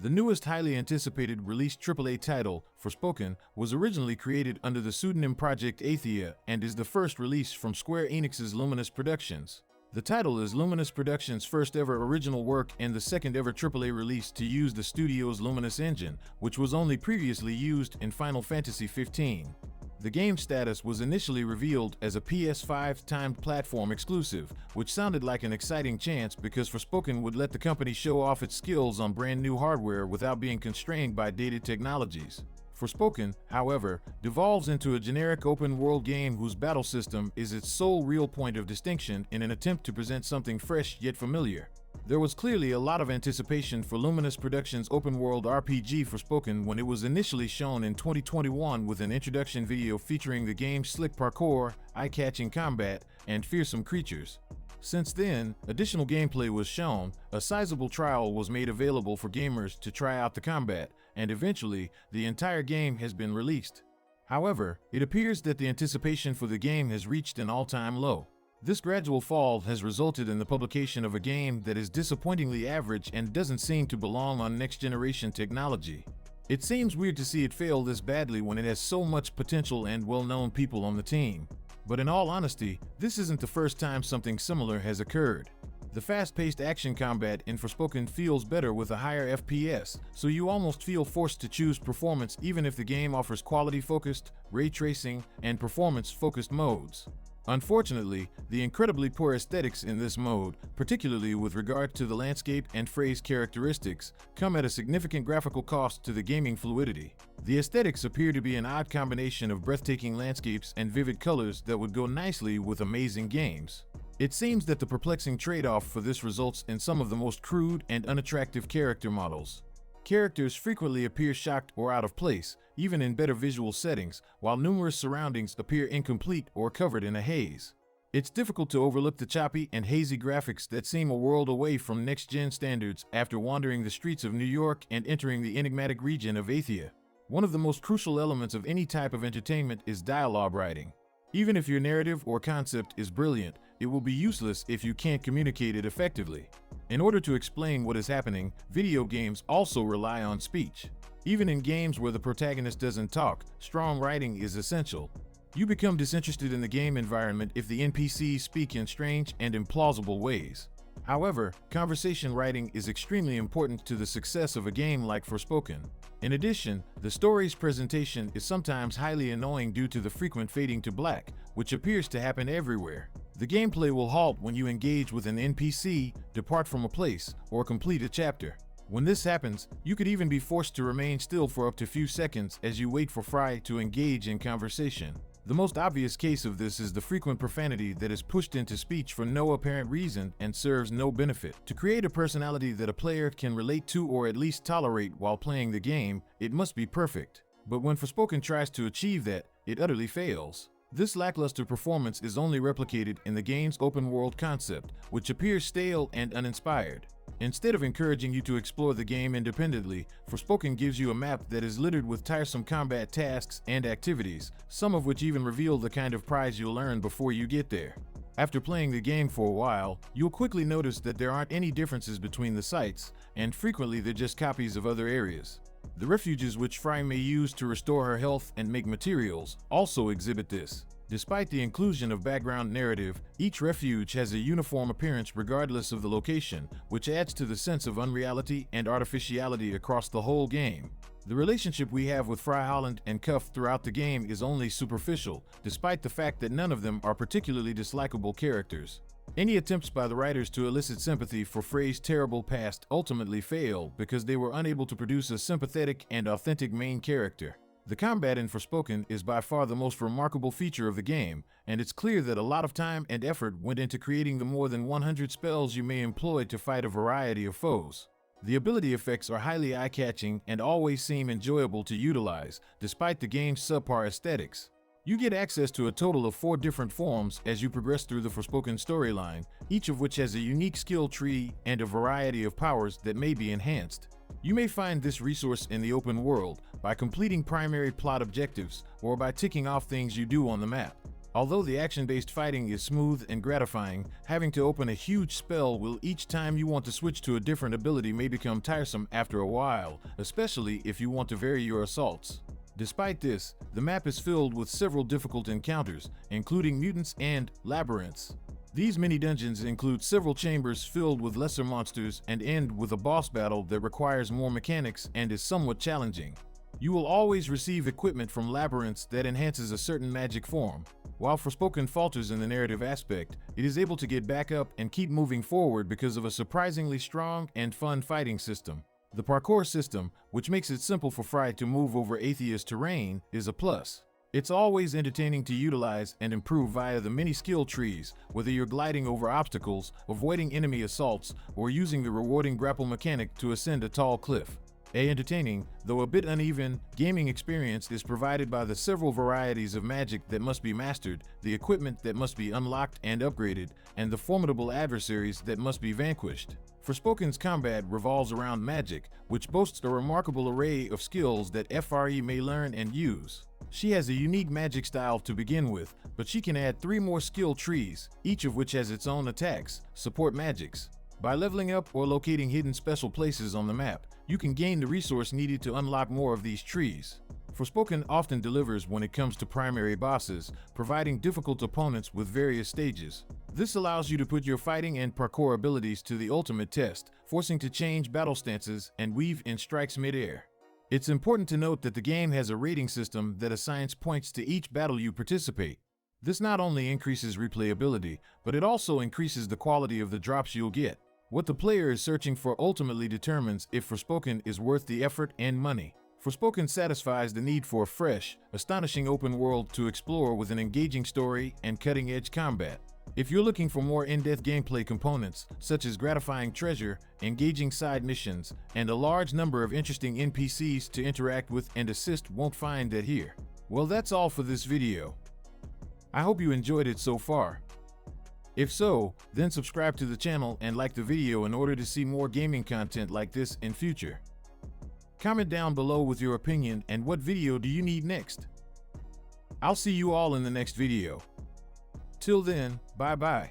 The newest highly anticipated released AAA title, Forspoken, was originally created under the pseudonym Project Athia and is the first release from Square Enix's Luminous Productions. The title is Luminous Productions' first ever original work and the second ever AAA release to use the studio's Luminous engine, which was only previously used in Final Fantasy XV. The game's status was initially revealed as a PS5 timed platform exclusive, which sounded like an exciting chance because Forspoken would let the company show off its skills on brand new hardware without being constrained by dated technologies. Forspoken, however, devolves into a generic open-world game whose battle system is its sole real point of distinction in an attempt to present something fresh yet familiar. There was clearly a lot of anticipation for Luminous Productions' open-world RPG Forspoken when it was initially shown in 2021 with an introduction video featuring the game's slick parkour, eye-catching combat, and fearsome creatures. Since then, additional gameplay was shown, a sizable trial was made available for gamers to try out the combat, and eventually, the entire game has been released. However, it appears that the anticipation for the game has reached an all-time low. This gradual fall has resulted in the publication of a game that is disappointingly average and doesn't seem to belong on next-generation technology. It seems weird to see it fail this badly when it has so much potential and well-known people on the team. But in all honesty, this isn't the first time something similar has occurred. The fast-paced action combat in Forspoken feels better with a higher FPS, so you almost feel forced to choose performance even if the game offers quality-focused, ray tracing, and performance-focused modes. Unfortunately, the incredibly poor aesthetics in this mode, particularly with regard to the landscape and phrase characteristics, come at a significant graphical cost to the gaming fluidity. The aesthetics appear to be an odd combination of breathtaking landscapes and vivid colors that would go nicely with amazing games. It seems that the perplexing trade-off for this results in some of the most crude and unattractive character models. Characters frequently appear shocked or out of place, even in better visual settings, while numerous surroundings appear incomplete or covered in a haze. It's difficult to overlook the choppy and hazy graphics that seem a world away from next-gen standards after wandering the streets of New York and entering the enigmatic region of Athia. One of the most crucial elements of any type of entertainment is dialogue writing. Even if your narrative or concept is brilliant, it will be useless if you can't communicate it effectively. In order to explain what is happening, video games also rely on speech. Even in games where the protagonist doesn't talk, strong writing is essential. You become disinterested in the game environment if the NPCs speak in strange and implausible ways. However, conversation writing is extremely important to the success of a game like Forspoken. In addition, the story's presentation is sometimes highly annoying due to the frequent fading to black, which appears to happen everywhere. The gameplay will halt when you engage with an NPC, depart from a place, or complete a chapter. When this happens, you could even be forced to remain still for up to a few seconds as you wait for Fry to engage in conversation. The most obvious case of this is the frequent profanity that is pushed into speech for no apparent reason and serves no benefit. To create a personality that a player can relate to or at least tolerate while playing the game, it must be perfect. But when Forspoken tries to achieve that, it utterly fails. This lackluster performance is only replicated in the game's open-world concept, which appears stale and uninspired. Instead of encouraging you to explore the game independently, Forspoken gives you a map that is littered with tiresome combat tasks and activities, some of which even reveal the kind of prize you'll earn before you get there. After playing the game for a while, you'll quickly notice that there aren't any differences between the sites, and frequently they're just copies of other areas. The refuges which Fry may use to restore her health and make materials also exhibit this. Despite the inclusion of background narrative, each refuge has a uniform appearance regardless of the location, which adds to the sense of unreality and artificiality across the whole game. The relationship we have with Fry Holland and Cuff throughout the game is only superficial, despite the fact that none of them are particularly dislikable characters. Any attempts by the writers to elicit sympathy for Frey's terrible past ultimately fail because they were unable to produce a sympathetic and authentic main character. The combat in Forspoken is by far the most remarkable feature of the game, and it's clear that a lot of time and effort went into creating the more than 100 spells you may employ to fight a variety of foes. The ability effects are highly eye-catching and always seem enjoyable to utilize, despite the game's subpar aesthetics. You get access to a total of 4 different forms as you progress through the Forspoken storyline, each of which has a unique skill tree and a variety of powers that may be enhanced. You may find this resource in the open world by completing primary plot objectives or by ticking off things you do on the map. Although the action-based fighting is smooth and gratifying, having to open a huge spell will each time you want to switch to a different ability may become tiresome after a while, especially if you want to vary your assaults. Despite this, the map is filled with several difficult encounters, including mutants and labyrinths. These mini-dungeons include several chambers filled with lesser monsters and end with a boss battle that requires more mechanics and is somewhat challenging. You will always receive equipment from labyrinths that enhances a certain magic form. While Forspoken falters in the narrative aspect, it is able to get back up and keep moving forward because of a surprisingly strong and fun fighting system. The parkour system, which makes it simple for Fry to move over Athea's terrain, is a plus. It's always entertaining to utilize and improve via the many skill trees, whether you're gliding over obstacles, avoiding enemy assaults, or using the rewarding grapple mechanic to ascend a tall cliff. An entertaining, though a bit uneven, gaming experience is provided by the several varieties of magic that must be mastered, the equipment that must be unlocked and upgraded, and the formidable adversaries that must be vanquished. Forspoken's combat revolves around magic, which boasts a remarkable array of skills that FRE may learn and use. She has a unique magic style to begin with, but she can add 3 more skill trees, each of which has its own attacks, support magics. By leveling up or locating hidden special places on the map, you can gain the resource needed to unlock more of these trees. Forspoken often delivers when it comes to primary bosses, providing difficult opponents with various stages. This allows you to put your fighting and parkour abilities to the ultimate test, forcing to change battle stances and weave in strikes mid-air. It's important to note that the game has a rating system that assigns points to each battle you participate. This not only increases replayability, but it also increases the quality of the drops you'll get. What the player is searching for ultimately determines if Forspoken is worth the effort and money. Forspoken satisfies the need for a fresh, astonishing open world to explore with an engaging story and cutting-edge combat. If you're looking for more in-depth gameplay components, such as gratifying treasure, engaging side missions, and a large number of interesting NPCs to interact with and assist, won't find that here. Well, that's all for this video. I hope you enjoyed it so far. If so, then subscribe to the channel and like the video in order to see more gaming content like this in future. Comment down below with your opinion and what video do you need next. I'll see you all in the next video. Till then, bye-bye.